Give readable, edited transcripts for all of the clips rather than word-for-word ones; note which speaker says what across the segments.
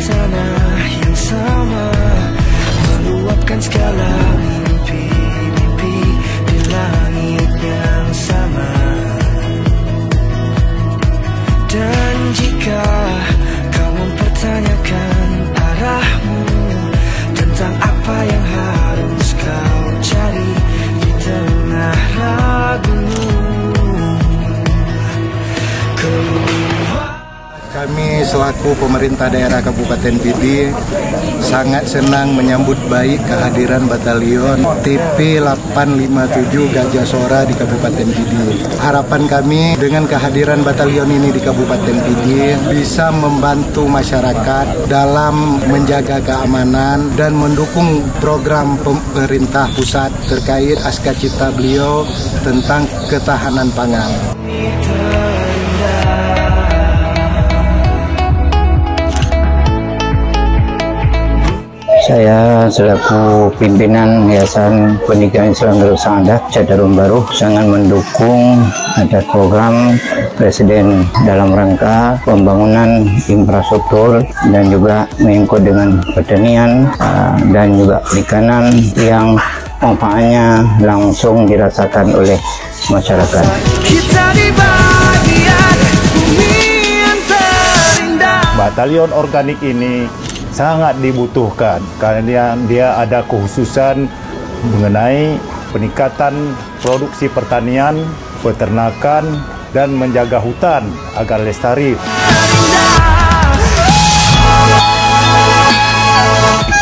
Speaker 1: suasana yang sama, meluapkan segala mimpi-mimpi di langit yang sama. Dan jika kau mempertanyakan arahmu tentang apa yang harus kau cari di tengah ragumu,
Speaker 2: kami selaku pemerintah daerah Kabupaten Pidi sangat senang menyambut baik kehadiran batalion TP 857 Gajah Sora di Kabupaten Pidi. Harapan kami dengan kehadiran batalion ini di Kabupaten Pidi bisa membantu masyarakat dalam menjaga keamanan dan mendukung program pemerintah pusat terkait Aska Cipta beliau tentang ketahanan pangan.
Speaker 3: Saya selaku pimpinan Yayasan Pendidikan Islam Darul Saadah Cadarum Baru sangat mendukung ada program Presiden dalam rangka pembangunan infrastruktur dan juga mengikut dengan pertanian dan juga perikanan yang manfaatnya langsung dirasakan oleh masyarakat.
Speaker 4: Batalion organik ini sangat dibutuhkan karena dia ada khususan mengenai peningkatan produksi pertanian, peternakan, dan menjaga hutan agar lestari.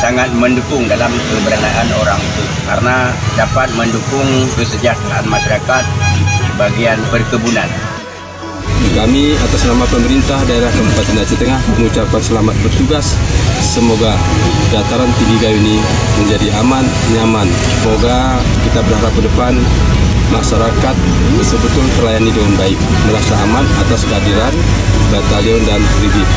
Speaker 5: Sangat mendukung dalam keberadaan orang itu karena dapat mendukung kesejahteraan masyarakat di bagian perkebunan.
Speaker 6: Kami atas nama pemerintah daerah Kabupaten Aceh Tengah mengucapkan selamat bertugas. Semoga dataran tinggi Gayo ini menjadi aman, nyaman. Semoga kita berharap ke depan masyarakat betul-betul terlayani dengan baik, merasa aman atas kehadiran batalion dan brigif.